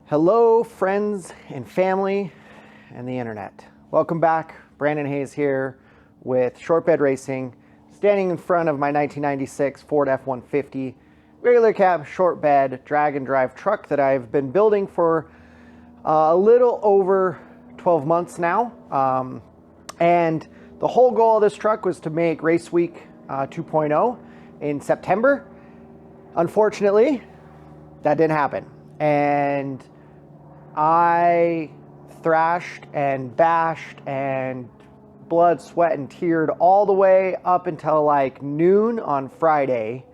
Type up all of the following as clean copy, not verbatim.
Hello, friends and family and the internet. Welcome back. Brandon Hayes here with Short Bed Racing, standing in front of my 1996 Ford F150 regular cab short bed drag and drive truck that I've been building for a little over 12 months now. And the whole goal of this truck was to make Race Week 2.0 in September. Unfortunately, that didn't happen. And I thrashed and bashed and blood, sweat, and teared all the way up until like noon on Friday.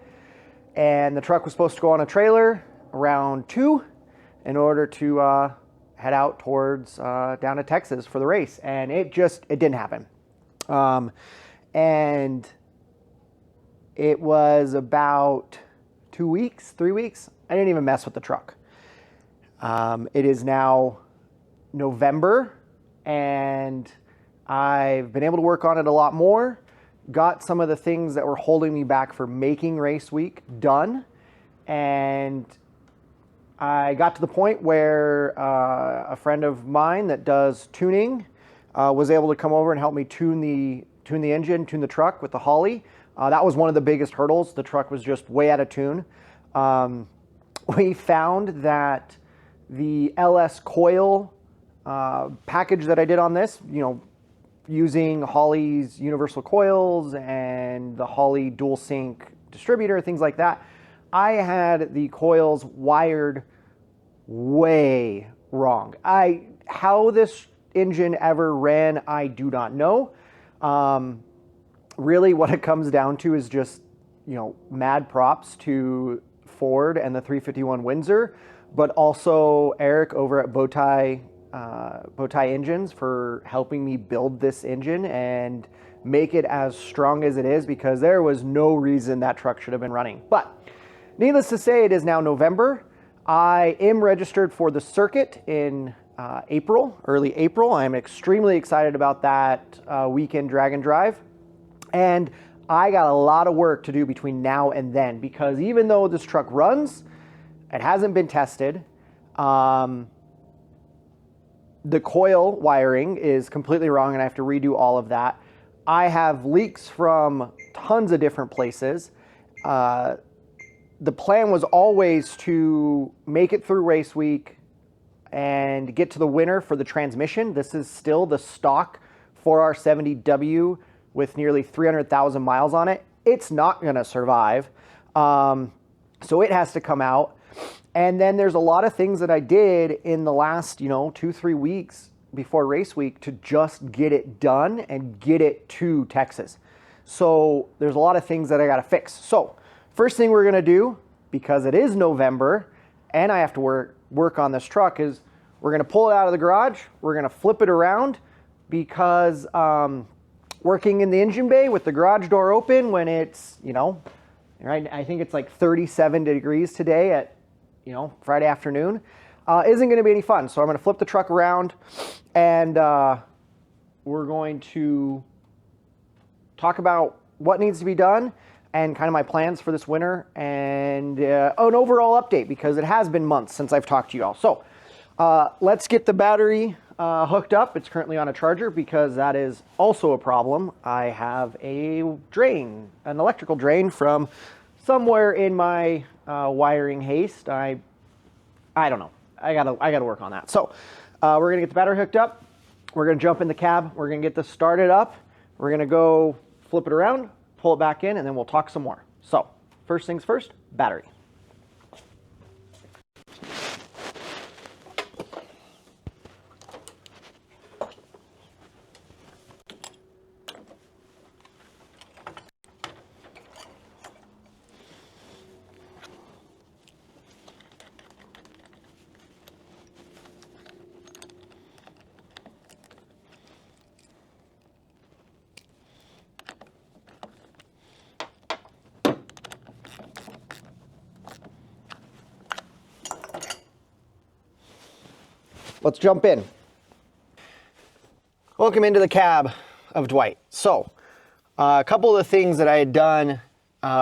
And the truck was supposed to go on a trailer around 2 in order to head out towards down to Texas for the race. And it didn't happen. And it was about 2 weeks, 3 weeks. I didn't even mess with the truck. It is now November, and I've been able to work on it a lot more. Got some of the things that were holding me back for making Race Week done. And I got to the point where a friend of mine that does tuning was able to come over and help me tune the engine, tune the truck with the Holly. That was one of the biggest hurdles. The truck was just way out of tune. We found that the LS coil package that I did on this, using Holley's universal coils and the Holley dual sync distributor, things like that, I had the coils wired way wrong. How this engine ever ran, I do not know. Really what it comes down to is just, mad props to Ford and the 351 Windsor, but also Eric over at Bowtie Engines for helping me build this engine and make it as strong as it is, because there was no reason that truck should have been running. But needless to say, it is now November. I am registered for the circuit in early April. I'm extremely excited about that weekend drag and drive. And I got a lot of work to do between now and then, because even though this truck runs, it hasn't been tested. The coil wiring is completely wrong, and I have to redo all of that. I have leaks from tons of different places. The plan was always to make it through race week and get to the winner for the transmission. This is still the stock 4R70W with nearly 300,000 miles on it. It's not going to survive. So it has to come out. And then there's a lot of things that I did in the last, 2-3 weeks before race week to just get it done and get it to Texas. So there's a lot of things that I got to fix. So first thing we're going to do, because it is November and I have to work on this truck, is we're going to pull it out of the garage. We're going to flip it around, because working in the engine bay with the garage door open when it's, right, I think it's like 37 degrees today at, Friday afternoon, isn't going to be any fun. So I'm going to flip the truck around, and we're going to talk about what needs to be done and kind of my plans for this winter, and an overall update, because it has been months since I've talked to you all. So let's get the battery hooked up. It's currently on a charger, because that is also a problem. I have an electrical drain from somewhere in my wiring haste. I don't know. I gotta work on that. So we're gonna get the battery hooked up. We're gonna jump in the cab. We're gonna get this started up. We're gonna go flip it around, pull it back in, and then we'll talk some more. So first things first, battery. Let's jump in. Welcome into the cab of Dwight. So, a couple of the things that I had done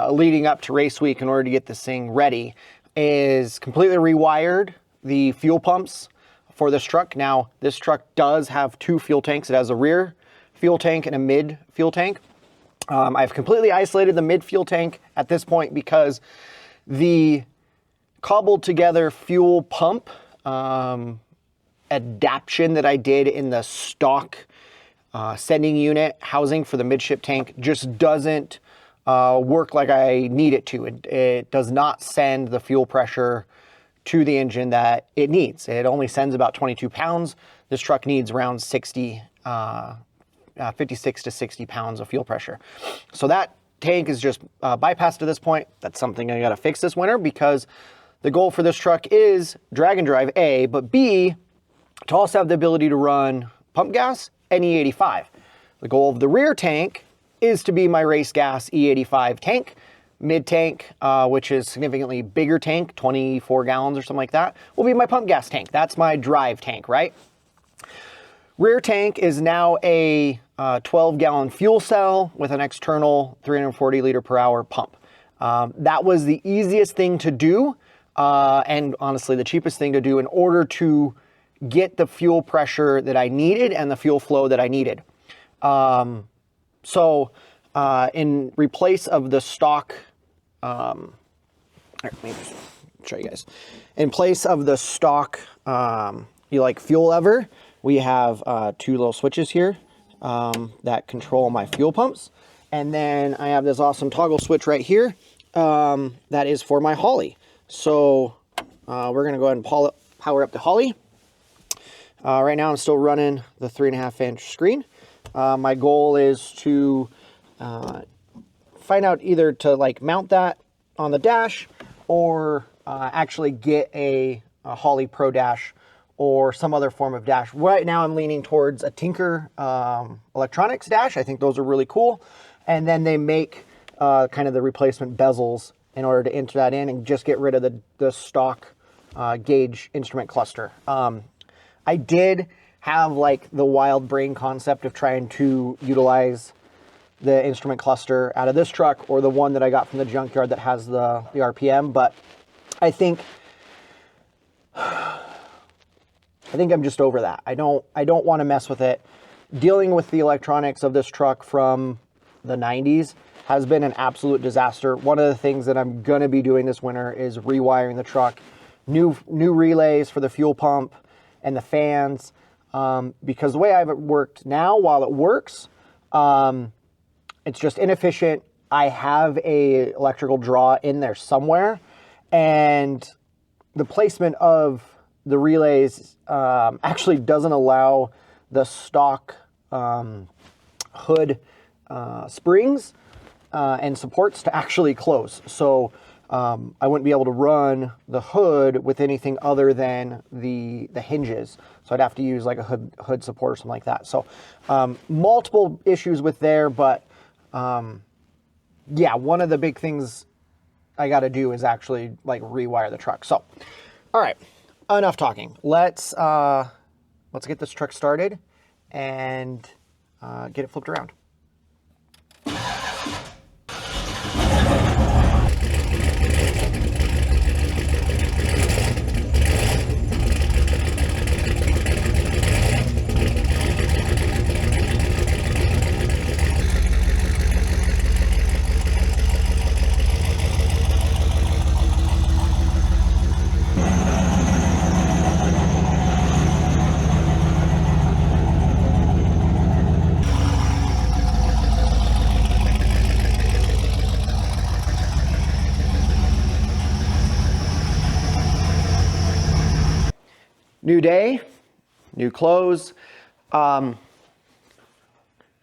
leading up to race week in order to get this thing ready is completely rewired the fuel pumps for this truck. Now, this truck does have 2 fuel tanks. It has a rear fuel tank and a mid fuel tank. I've completely isolated the mid fuel tank at this point because the cobbled together fuel pump adaptation that I did in the stock sending unit housing for the midship tank just doesn't work like I need it to. It does not send the fuel pressure to the engine that it needs. It only sends about 22 pounds. This truck needs around 56 to 60 pounds of fuel pressure. So that tank is just bypassed at this point. That's something I gotta fix this winter because the goal for this truck is drag and drive A, but B, to also have the ability to run pump gas and E85. The goal of the rear tank is to be my race gas E85 tank. Mid tank, which is significantly bigger tank, 24 gallons or something like that, will be my pump gas tank. That's my drive tank, right? Rear tank is now a 12-gallon fuel cell with an external 340 liter per hour pump. That was the easiest thing to do, and honestly the cheapest thing to do in order to get the fuel pressure that I needed and the fuel flow that I needed. In replace of the stock, let me just show you guys. In place of the stock, fuel lever, we have 2 little switches here that control my fuel pumps. And then I have this awesome toggle switch right here that is for my Holly. So we're gonna go ahead and power up the Holly. Right now I'm still running the 3.5-inch screen. My goal is to find out either to mount that on the dash or actually get a Holly Pro dash or some other form of dash. Right now I'm leaning towards a Tinker Electronics dash. I think those are really cool. And then they make kind of the replacement bezels in order to enter that in and just get rid of the stock gauge instrument cluster. I did have the wild brain concept of trying to utilize the instrument cluster out of this truck or the one that I got from the junkyard that has the RPM, but I think I'm just over that. I don't want to mess with it. Dealing with the electronics of this truck from the 90s has been an absolute disaster. One of the things that I'm gonna be doing this winter is rewiring the truck, new relays for the fuel pump and the fans, because the way I've it worked now, while it works, it's just inefficient. I have a electrical draw in there somewhere, and the placement of the relays actually doesn't allow the stock hood springs and supports to actually close. So I wouldn't be able to run the hood with anything other than the hinges. So I'd have to use a hood support or something like that. So multiple issues with there, but yeah, one of the big things I got to do is actually rewire the truck. So, all right, enough talking. Let's get this truck started and get it flipped around. New day, new clothes. I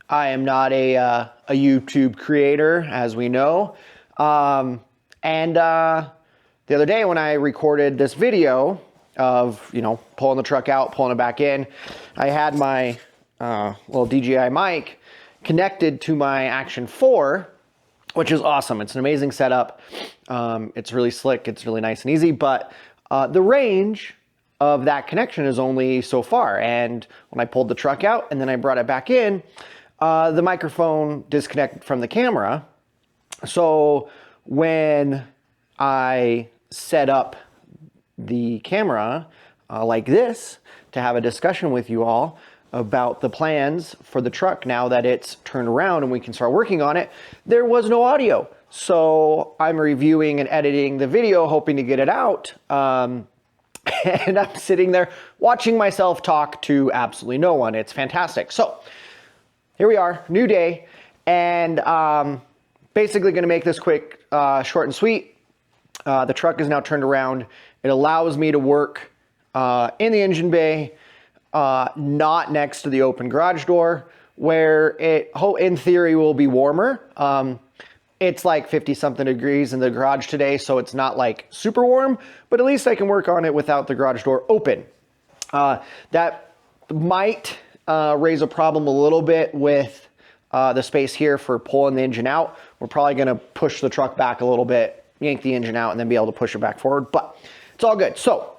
am not a YouTube creator, as we know. The other day when I recorded this video of, pulling the truck out, pulling it back in, I had my little DJI mic connected to my Action 4, which is awesome. It's an amazing setup. It's really slick. It's really nice and easy, but the range of that connection is only so far. And when I pulled the truck out and then I brought it back in, the microphone disconnected from the camera. So when I set up the camera like this to have a discussion with you all about the plans for the truck now that it's turned around and we can start working on it. There was no audio. So I'm reviewing and editing the video, hoping to get it out. And I'm sitting there watching myself talk to absolutely no one. It's fantastic. So here we are, new day. And basically going to make this quick, short and sweet. The truck is now turned around. It allows me to work in the engine bay, not next to the open garage door, where it, in theory, will be warmer. It's like 50 something degrees in the garage today, so it's not like super warm, but at least I can work on it without the garage door open. That might raise a problem a little bit with the space here for pulling the engine out. We're probably gonna push the truck back a little bit, yank the engine out, and then be able to push it back forward, but it's all good. So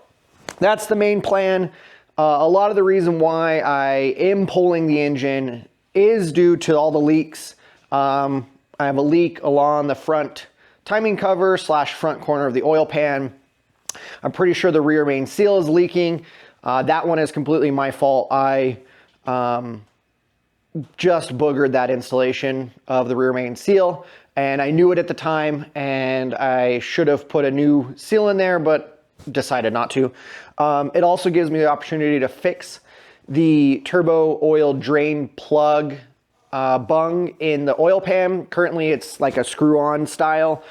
that's the main plan. A lot of the reason why I am pulling the engine is due to all the leaks. I have a leak along the front timing cover / front corner of the oil pan. I'm pretty sure the rear main seal is leaking. That one is completely my fault. I just boogered that installation of the rear main seal, and I knew it at the time, and I should have put a new seal in there, but decided not to. It also gives me the opportunity to fix the turbo oil drain plug bung in the oil pan. Currently it's like a screw-on style.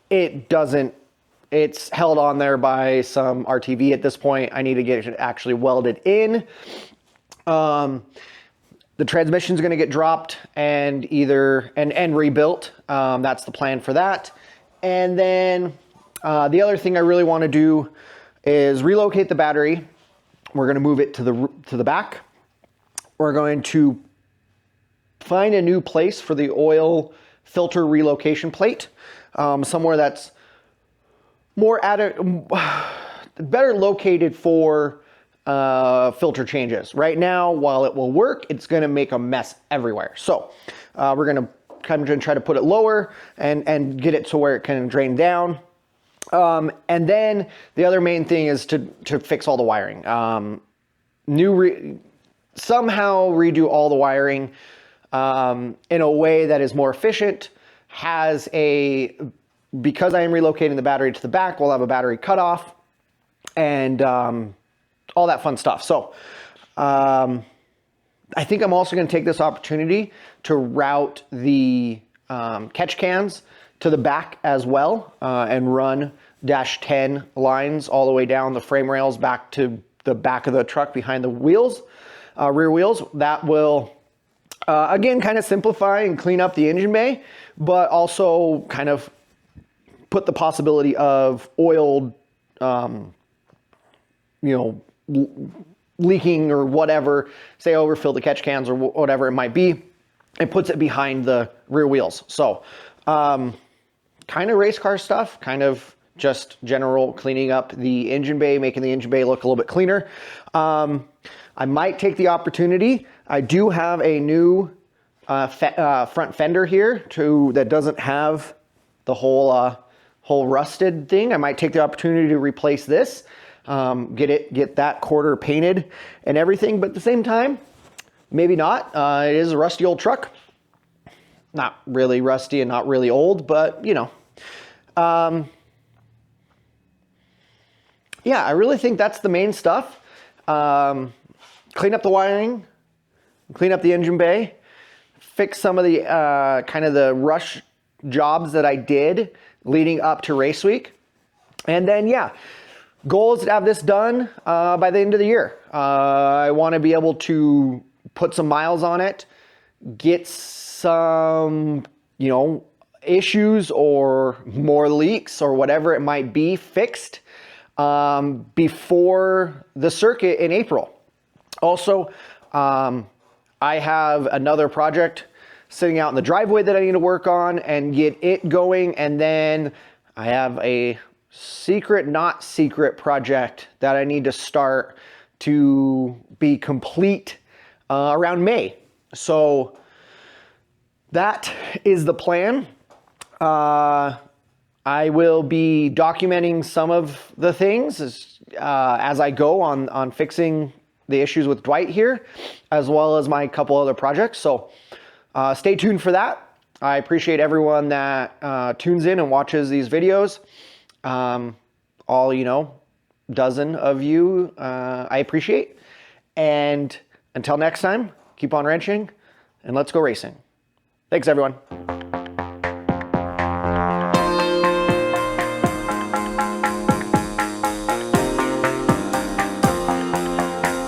It's held on there by some RTV at this point. I need to get it actually welded in. The transmission's gonna get dropped and rebuilt. That's the plan for that. And then the other thing I really want to do is relocate the battery. We're going to move it to the back. We're going to find a new place for the oil filter relocation plate, somewhere that's better located for filter changes. Right now, while it will work, it's going to make a mess everywhere. So we're going to kind of try to put it lower and get it to where it can drain down. And then the other main thing is to fix all the wiring. Somehow redo all the wiring in a way that is more efficient. Because I am relocating the battery to the back, we'll have a battery cutoff and all that fun stuff. So I think I'm also going to take this opportunity to route the catch cans to the back as well, and run -10 lines all the way down the frame rails back to the back of the truck behind the wheels, rear wheels. That will, again, kind of simplify and clean up the engine bay, but also kind of put the possibility of oil, leaking or whatever, say overfill the catch cans or whatever it might be, it puts it behind the rear wheels. So, kind of race car stuff, kind of just general cleaning up the engine bay, making the engine bay look a little bit cleaner. I might take the opportunity. I do have a new front fender here that doesn't have the whole rusted thing. I might take the opportunity to replace this, get that quarter painted and everything, but at the same time, maybe not. It is a rusty old truck. Not really rusty and not really old, but yeah, I really think that's the main stuff. Clean up the wiring, clean up the engine bay, fix some of the kind of the rush jobs that I did leading up to race week. And then, yeah, goal is to have this done by the end of the year. I want to be able to put some miles on it, get some, issues or more leaks or whatever it might be fixed before the circuit in April. Also, I have another project sitting out in the driveway that I need to work on and get it going. And then I have a secret, not secret project that I need to start to be complete around May. So that is the plan. I I will be documenting some of the things as I go on fixing the issues with Dwight here, as well as my couple other projects. So stay tuned for that. I appreciate everyone that tunes in and watches these videos. All, dozen of you, I appreciate. And until next time, keep on wrenching and let's go racing. Thanks, everyone.